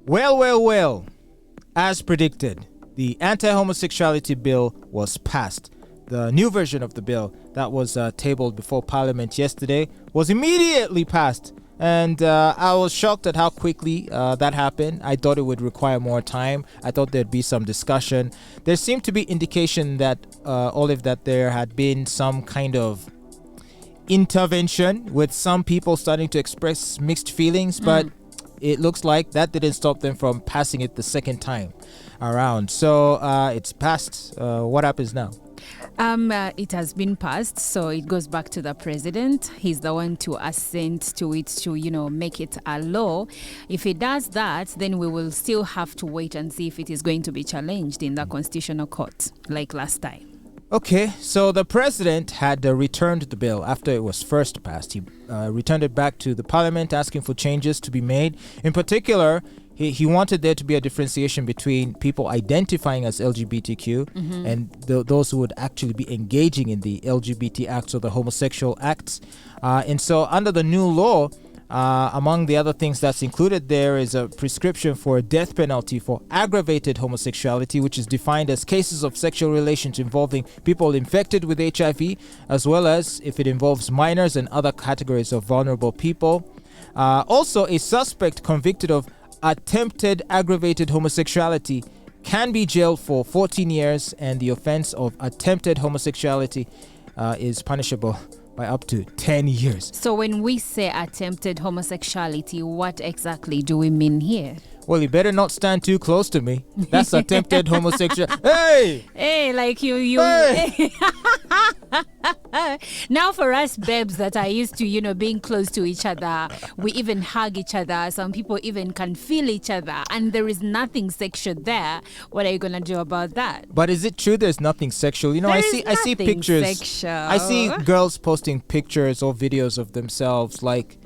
Well. As predicted, the anti-homosexuality bill was passed. The new version of the bill that was tabled before Parliament yesterday was immediately passed. And I was shocked at how quickly that happened. I thought it would require more time. I thought there'd be some discussion. There seemed to be indication that, Olive, that there had been some kind of intervention with some people starting to express mixed feelings, but it looks like that didn't stop them from passing it the second time around. So it's passed. What happens now? It has been passed, so it goes back to the president. He's the one to assent to it to, make it a law. If he does that, then we will still have to wait and see if it is going to be challenged in the constitutional court like last time. Okay, so the president had returned the bill after it was first passed. He returned it back to the parliament asking for changes to be made. In particular, he wanted there to be a differentiation between people identifying as LGBTQ and those who would actually be engaging in the LGBT acts or the homosexual acts. And so under the new law, among the other things that's included there is a prescription for a death penalty for aggravated homosexuality, which is defined as cases of sexual relations involving people infected with HIV, as well as if it involves minors and other categories of vulnerable people. Also, a suspect convicted of attempted aggravated homosexuality can be jailed for 14 years, and the offense of attempted homosexuality is punishable by up to 10 years. So when we say attempted homosexuality, what exactly do we mean here? Well, you better not stand too close to me. That's attempted homosexual. Hey! Hey, like you. Hey! Now for us babes that are used to, being close to each other, we even hug each other. Some people even can feel each other, and there is nothing sexual there. What are you going to do about that? But is it true there's nothing sexual? I see pictures. Sexual. I see girls posting pictures or videos of themselves like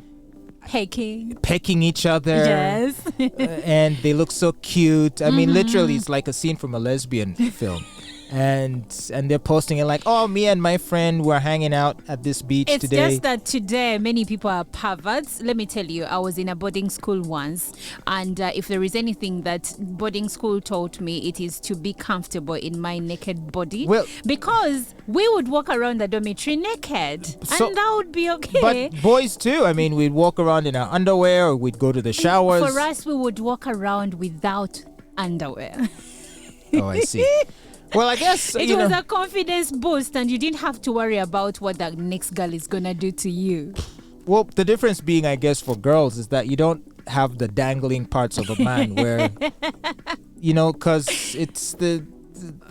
pecking each other. Yes. And they look so cute. I mean, literally, it's like a scene from a lesbian film. And they're posting it like, oh, me and my friend were hanging out at this beach today. It's just that today many people are perverts. Let me tell you, I was in a boarding school once, and if there is anything that boarding school taught me, it is to be comfortable in my naked body. Well, because we would walk around the dormitory naked, and that would be okay. But boys too. I mean, we'd walk around in our underwear, or we'd go to the showers. For us, we would walk around without underwear. Oh, I see. Well, I guess it was a confidence boost, and you didn't have to worry about what the next girl is gonna do to you. Well, the difference being, I guess, for girls is that you don't have the dangling parts of a man where, because it's the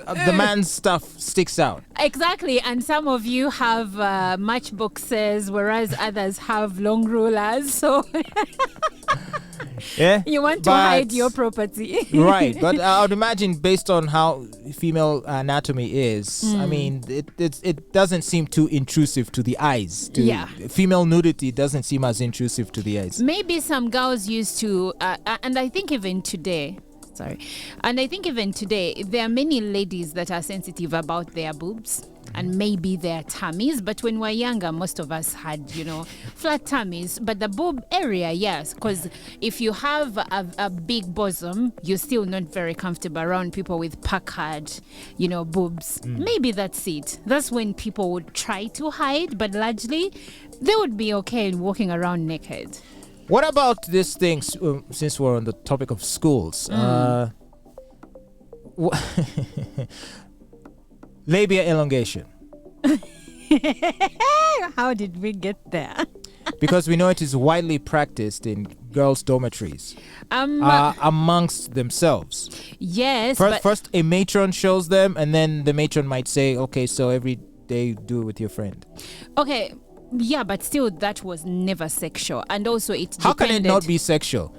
man's stuff sticks out. Exactly, and some of you have matchboxes, whereas others have long rulers, so yeah, you want to hide your property. Right, but I would imagine based on how female anatomy is, I mean, it doesn't seem too intrusive to the eyes. Female nudity doesn't seem as intrusive to the eyes. Maybe some girls used to, and I think even today, there are many ladies that are sensitive about their boobs and maybe their tummies. But when we were younger, most of us had, flat tummies. But the boob area, yes, because if you have a big bosom, you're still not very comfortable around people with puckered, boobs. Maybe that's it. That's when people would try to hide, but largely they would be okay walking around naked. What about this thing, since we're on the topic of schools? Labia elongation. How did we get there? Because we know it is widely practiced in girls' dormitories amongst themselves. Yes. First, a matron shows them, and then the matron might say, okay, so every day do it with your friend. Okay. Yeah, but still, that was never sexual. And also, How can it not be sexual?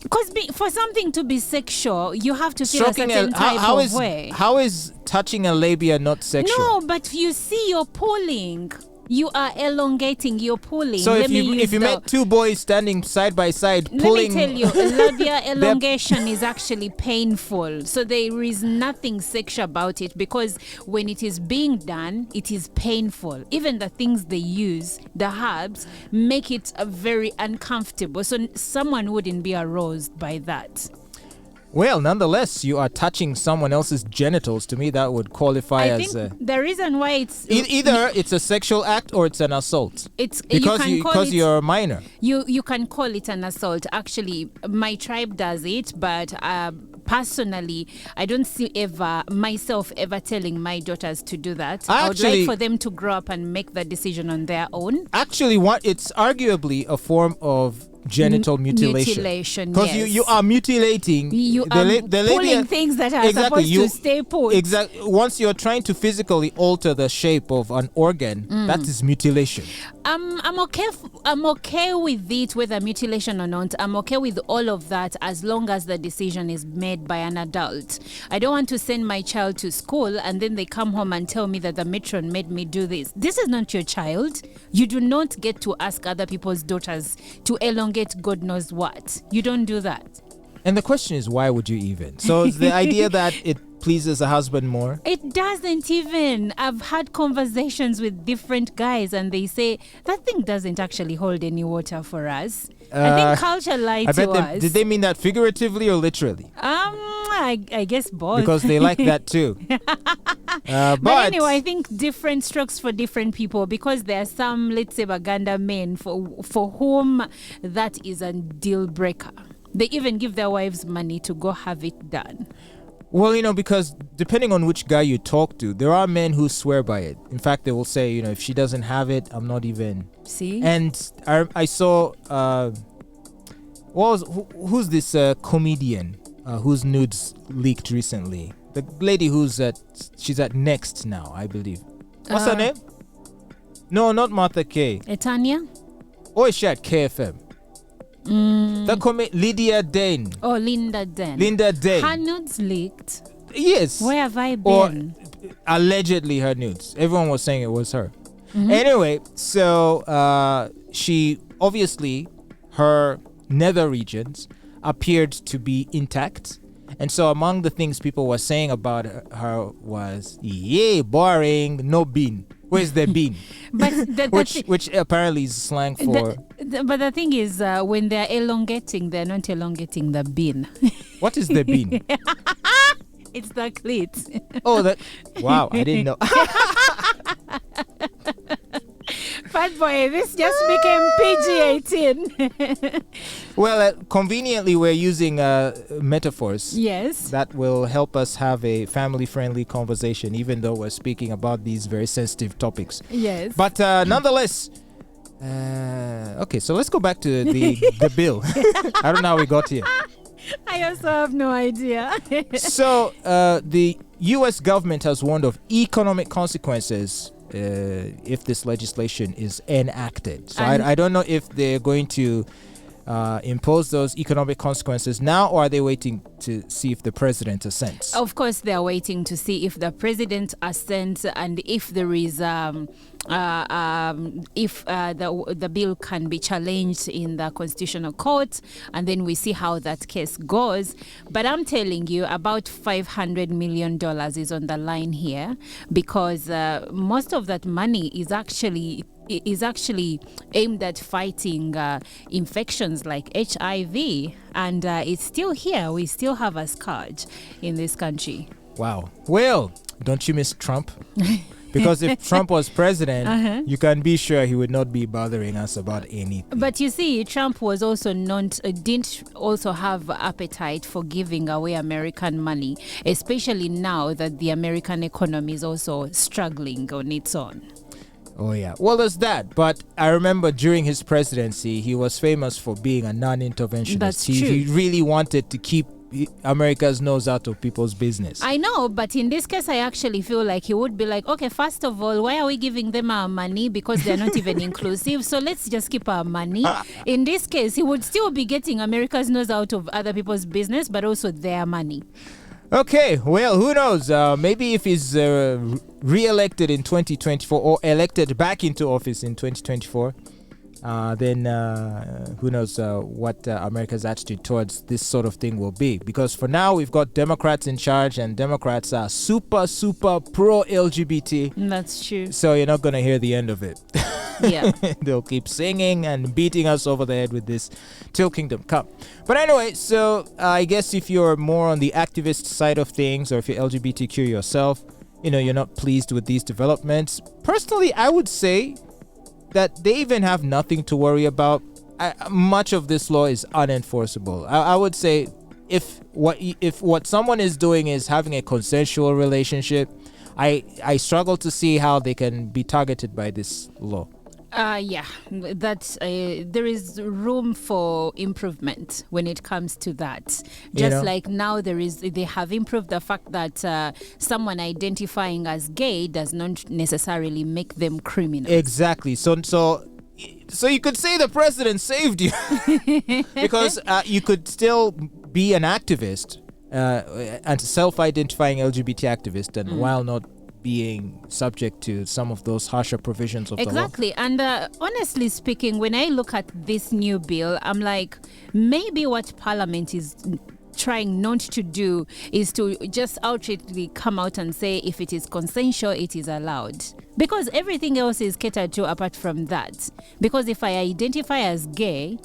Because for something to be sexual, you have to feel a certain type of way. How is touching a labia not sexual? No, but you see, you're pulling. You are elongating, you're pulling. So Let if me you use if you met two boys standing side by side Let pulling, me tell you, labia elongation is actually painful. So there is nothing sexual about it, because when it is being done, it is painful. Even the things they use, the herbs, make it very uncomfortable. So someone wouldn't be aroused by that. well, nonetheless, you are touching someone else's genitals. To me, that would qualify I as think the reason why it's either it's a sexual act or it's an assault. it's Because you're a minor. You can call it an assault. Actually, my tribe does it, but personally, I don't see myself ever telling my daughters to do that. I would like for them to grow up and make the decision on their own. Actually, it's arguably a form of genital mutilation. Because yes. you are mutilating. You are pulling things that are supposed to stay put. Exactly. Once you're trying to physically alter the shape of an organ, that is mutilation. I'm okay with it, whether mutilation or not. I'm okay with all of that as long as the decision is made by an adult. I don't want to send my child to school and then they come home and tell me that the matron made me do this. This is not your child. You do not get to ask other people's daughters to elongate God knows what. You don't do that. And the question is, why would you even? So it's the idea that it pleases a husband more? It doesn't even. I've had conversations with different guys and they say that thing doesn't actually hold any water for us. I think culture lied to us. Did they mean that figuratively or literally? I guess both. Because they like that too. But anyway, I think different strokes for different people, because there are some, let's say, Uganda men for whom that is a deal breaker. They even give their wives money to go have it done. Well, because depending on which guy you talk to, there are men who swear by it. In fact, they will say, if she doesn't have it, I'm not even. See? And I saw, who's this comedian whose nudes leaked recently? The lady she's at Next now, I believe. What's her name? No, not Martha K. Etania? Or is she at KFM? The Lydia Dane. Oh, Linda Dane. Linda Dane. Her nudes leaked. Yes. Where have I been? Or allegedly her nudes. Everyone was saying it was her. Mm-hmm. Anyway, so she obviously, her nether regions appeared to be intact. And so among the things people were saying about her was, yeah, boring, no bean. Where's the bean? But which apparently is slang for... But the thing is, when they're elongating, they're not elongating the bean. What is the bean? It's the clit. Oh, that... Wow, I didn't know. Fatboy, this just became PG-18. Well, conveniently, we're using metaphors. Yes. That will help us have a family-friendly conversation, even though we're speaking about these very sensitive topics. Yes. But nonetheless, okay, so let's go back to the bill. I don't know how we got here. I also have no idea. So the U.S. government has warned of economic consequences if this legislation is enacted. So I don't know if they're going to impose those economic consequences now, or are they waiting to see if the president assents? Of course, they are waiting to see if the president assents and if there is the bill can be challenged in the constitutional court, and then we see how that case goes. But I'm telling you, about $500 million is on the line here, because most of that money is actually aimed at fighting infections like HIV, and it's still here. We still have a scourge in this country. Wow. Well, don't you miss Trump? Because if Trump was president, you can be sure he would not be bothering us about anything. But you see, Trump was also didn't also have appetite for giving away American money, especially now that the American economy is also struggling on its own. Oh, yeah. Well, there's that. But I remember during his presidency, he was famous for being a non-interventionist. That's true. He really wanted to keep America's nose out of people's business. I know, but in this case, I actually feel like he would be like, okay, first of all, why are we giving them our money? Because they're not even inclusive. So let's just keep our money. In this case, he would still be getting America's nose out of other people's business, but also their money. Okay, well, who knows? Maybe if he's re-elected in 2024 or elected back into office in 2024, then who knows what America's attitude towards this sort of thing will be. Because for now, we've got Democrats in charge, and Democrats are super pro-LGBT. That's true. So you're not going to hear the end of it. Yeah. They'll keep singing and beating us over the head with this till kingdom come. But anyway, so I guess if you're more on the activist side of things, or if you're LGBTQ yourself, you're not pleased with these developments. Personally, I would say that they even have nothing to worry about. Much of this law is unenforceable. I would say if what someone is doing is having a consensual relationship, I struggle to see how they can be targeted by this law. Yeah, that there is room for improvement when it comes to that. Just like now they have improved the fact that someone identifying as gay does not necessarily make them criminals. Exactly. So you could say the president saved you because you could still be an activist and self-identifying LGBT activist, and while not being subject to some of those harsher provisions of the law. Exactly. And honestly speaking, when I look at this new bill, I'm like, maybe what Parliament is trying not to do is to just outrightly come out and say if it is consensual, it is allowed. Because everything else is catered to apart from that. Because if I identify as gay,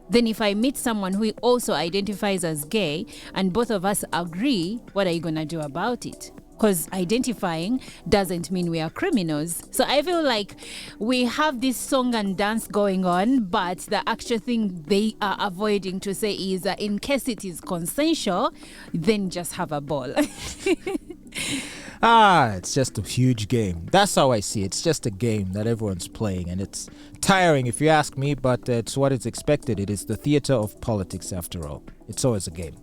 then if I meet someone who also identifies as gay and both of us agree, what are you going to do about it? Because identifying doesn't mean we are criminals. So I feel like we have this song and dance going on, but the actual thing they are avoiding to say is that in case it is consensual, then just have a ball. It's just a huge game. That's how I see it. It's just a game that everyone's playing, and it's tiring if you ask me, but it's what is expected. It is the theater of politics after all. It's always a game.